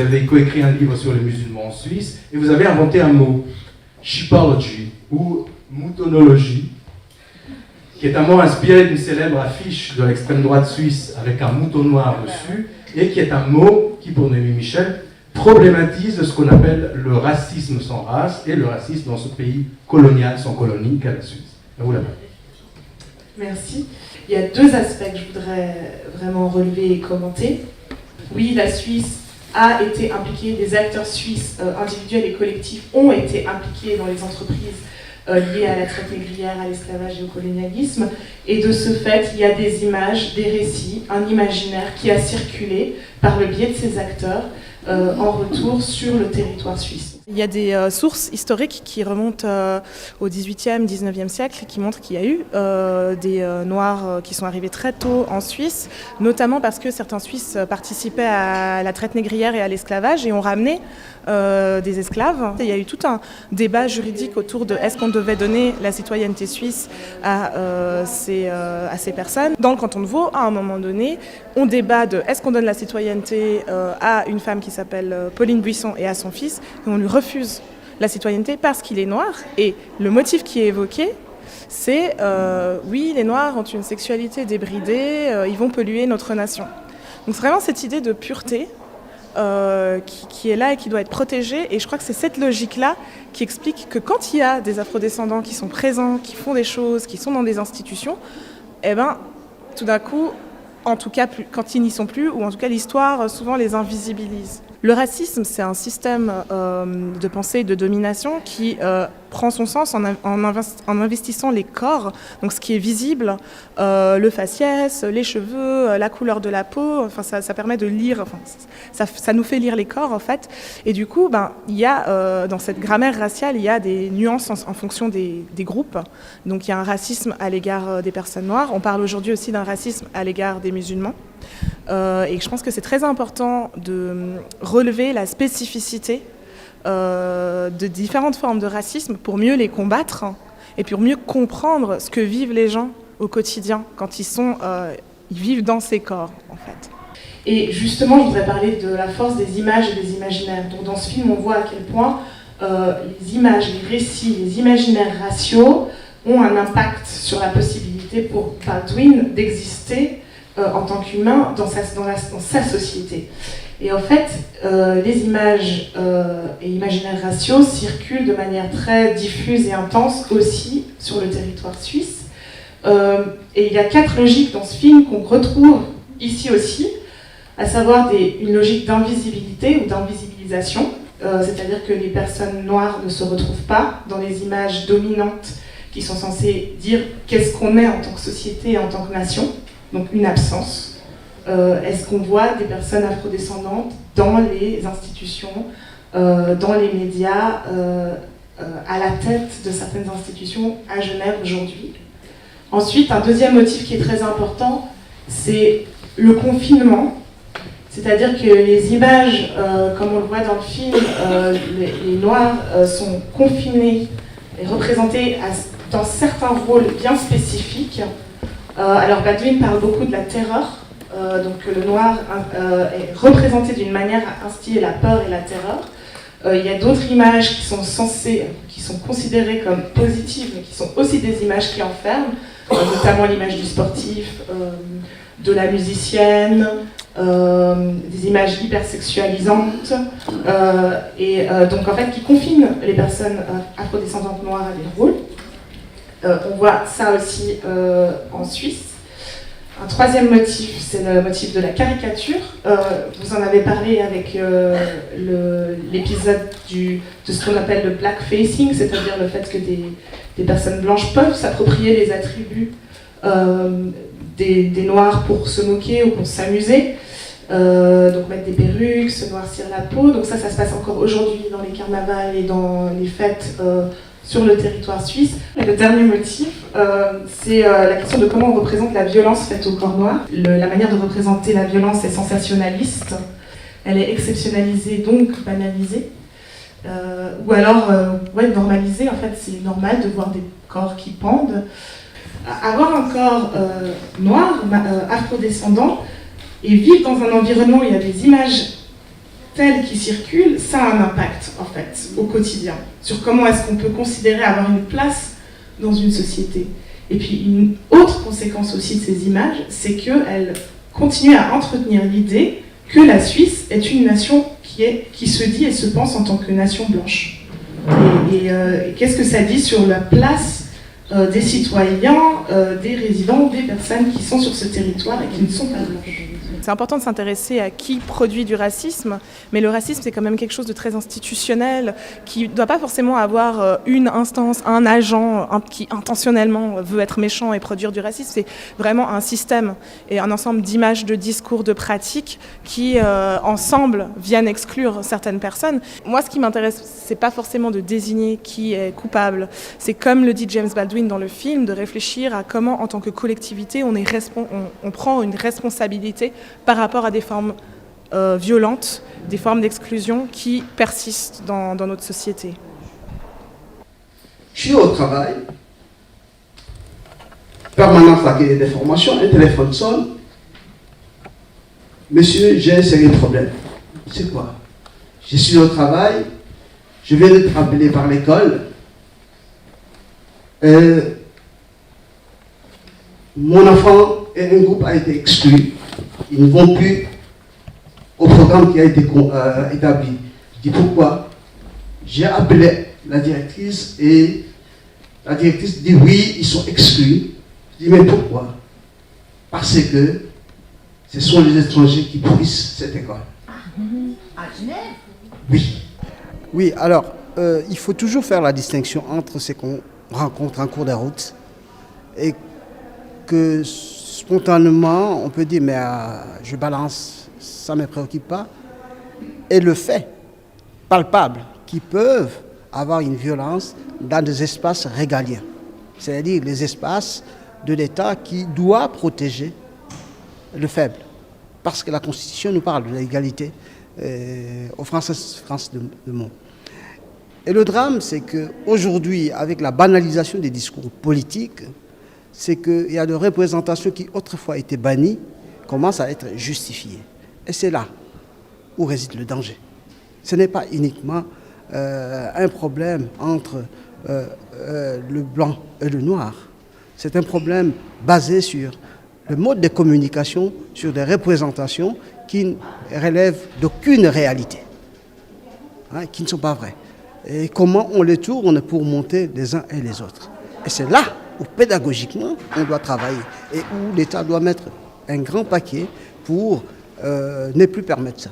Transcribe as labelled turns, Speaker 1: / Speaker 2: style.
Speaker 1: avez coécrit un livre sur les musulmans en Suisse, et vous avez inventé un mot, sheepology, ou moutonologie, qui est un mot inspiré d'une célèbre affiche de l'extrême droite suisse avec un mouton noir dessus, et qui est un mot qui, pour Noémie Michel, problématise ce qu'on appelle le racisme sans race et le racisme dans ce pays colonial sans colonie qu'est la Suisse. À vous la parole.
Speaker 2: Merci. Il y a deux aspects que je voudrais vraiment relever et commenter. Oui, la Suisse a été impliquée, des acteurs suisses individuels et collectifs ont été impliqués dans les entreprises liées à la traite négrière, à l'esclavage et au colonialisme. Et de ce fait, il y a des images, des récits, un imaginaire qui a circulé par le biais de ces acteurs en retour sur le territoire suisse. Il y a des sources historiques qui remontent au XVIIIe, XIXe siècle qui montrent qu'il y a eu des Noirs qui sont arrivés très tôt en Suisse, notamment parce que certains Suisses participaient à la traite négrière et à l'esclavage et ont ramené des esclaves. Il y a eu tout un débat juridique autour de est-ce qu'on devait donner la citoyenneté suisse à ces personnes. Dans le canton de Vaud, à un moment donné, on débat de est-ce qu'on donne la citoyenneté à une femme qui s'appelle Pauline Buisson et à son fils, et on lui refuse la citoyenneté parce qu'il est noir. Et le motif qui est évoqué, c'est oui, les Noirs ont une sexualité débridée, ils vont polluer notre nation. Donc c'est vraiment cette idée de pureté qui est là et qui doit être protégée. Et je crois que c'est cette logique-là qui explique que quand il y a des afrodescendants qui sont présents, qui font des choses, qui sont dans des institutions, eh ben, tout d'un coup, en tout cas quand ils n'y sont plus, ou en tout cas l'histoire souvent les invisibilise. Le racisme, c'est un système de pensée et de domination qui prend son sens en investissant les corps, donc ce qui est visible, le faciès, les cheveux, la couleur de la peau, enfin, ça permet de lire, enfin, ça nous fait lire les corps en fait. Et du coup, il y a, dans cette grammaire raciale, il y a des nuances en fonction des groupes. Donc il y a un racisme à l'égard des personnes noires. On parle aujourd'hui aussi d'un racisme à l'égard des musulmans. Et je pense que c'est très important de relever la spécificité de différentes formes de racisme pour mieux les combattre et pour mieux comprendre ce que vivent les gens au quotidien quand ils vivent dans ces corps en fait. Et justement, je voudrais parler de la force des images et des imaginaires. Donc dans ce film, on voit à quel point les images, les récits, les imaginaires raciaux ont un impact sur la possibilité pour Baldwin d'exister en tant qu'humain dans sa société. Et en fait, les images et imaginaires raciaux circulent de manière très diffuse et intense aussi sur le territoire suisse. Et il y a 4 logiques dans ce film qu'on retrouve ici aussi, à savoir une logique d'invisibilité ou d'invisibilisation, c'est-à-dire que les personnes noires ne se retrouvent pas dans les images dominantes qui sont censées dire qu'est-ce qu'on est en tant que société et en tant que nation. Donc une absence. Est-ce qu'on voit des personnes afrodescendantes dans les institutions, dans les médias, à la tête de certaines institutions à Genève aujourd'hui? Ensuite, un deuxième motif qui est très important, c'est le confinement. C'est-à-dire que les images, comme on le voit dans le film, les Noirs sont confinés et représentés dans certains rôles bien spécifiques. Alors Baldwin parle beaucoup de la terreur, donc le noir est représenté d'une manière à instiller la peur et la terreur. Il y a d'autres images qui sont considérées comme positives, mais qui sont aussi des images qui enferment, notamment l'image du sportif, de la musicienne, des images hypersexualisantes, et donc en fait qui confinent les personnes afrodescendantes noires à des rôles. On voit ça aussi en Suisse. Un troisième motif, c'est le motif de la caricature. Vous en avez parlé avec l'épisode de ce qu'on appelle le blackfacing, c'est-à-dire le fait que des personnes blanches peuvent s'approprier les attributs des Noirs pour se moquer ou pour s'amuser. Donc mettre des perruques, se noircir la peau. Donc ça se passe encore aujourd'hui dans les carnavals et dans les fêtes sur le territoire suisse. Et le dernier motif, c'est la question de comment on représente la violence faite au corps noir. La manière de représenter la violence est sensationnaliste, elle est exceptionnalisée, donc banalisée. Ou alors, normalisée, en fait, c'est normal de voir des corps qui pendent. Avoir un corps noir, afrodescendant, et vivre dans un environnement où il y a des images tel qu'il circule, ça a un impact, en fait, au quotidien, sur comment est-ce qu'on peut considérer avoir une place dans une société. Et puis, une autre conséquence aussi de ces images, c'est qu'elles continuent à entretenir l'idée que la Suisse est une nation qui se dit et se pense en tant que nation blanche. Et qu'est-ce que ça dit sur la place des citoyens, des résidents, des personnes qui sont sur ce territoire et qui ne sont pas blanches?
Speaker 3: C'est important de s'intéresser à qui produit du racisme, mais le racisme c'est quand même quelque chose de très institutionnel, qui ne doit pas forcément avoir une instance, un agent qui intentionnellement veut être méchant et produire du racisme. C'est vraiment un système et un ensemble d'images, de discours, de pratiques qui ensemble viennent exclure certaines personnes. Moi ce qui m'intéresse, c'est pas forcément de désigner qui est coupable, c'est comme le dit James Baldwin dans le film, de réfléchir à comment en tant que collectivité on prend une responsabilité par rapport à des formes violentes, des formes d'exclusion qui persistent dans notre société.
Speaker 4: Je suis au travail, permanence d'accueil des formations, un téléphone sonne. Monsieur, j'ai un sérieux problème. C'est quoi? Je suis au travail, je viens d'être appelé par l'école. Mon enfant et un groupe a été exclu. Ils ne vont plus au programme qui a été établi. Je dis pourquoi? J'ai appelé la directrice et la directrice dit oui, ils sont exclus. Je dis mais pourquoi? Parce que ce sont les étrangers qui pourrissent cette école.
Speaker 5: À Genève?
Speaker 4: Oui.
Speaker 6: Oui, alors, il faut toujours faire la distinction entre ce qu'on rencontre en cours de route et que spontanément, on peut dire, mais je balance, ça ne me préoccupe pas, et le fait palpable qui peuvent avoir une violence dans des espaces régaliens, c'est-à-dire les espaces de l'État qui doit protéger le faible, parce que la Constitution nous parle de l'égalité aux Français du monde. Et le drame, c'est qu'aujourd'hui, avec la banalisation des discours politiques, c'est qu'il y a des représentations qui autrefois étaient bannies, commencent à être justifiées. Et c'est là où réside le danger. Ce n'est pas uniquement un problème entre le blanc et le noir. C'est un problème basé sur le mode de communication, sur des représentations qui ne relèvent d'aucune réalité, qui ne sont pas vraies. Et comment on les tourne pour monter les uns et les autres. Et c'est là où pédagogiquement on doit travailler et où l'État doit mettre un grand paquet pour ne plus permettre ça.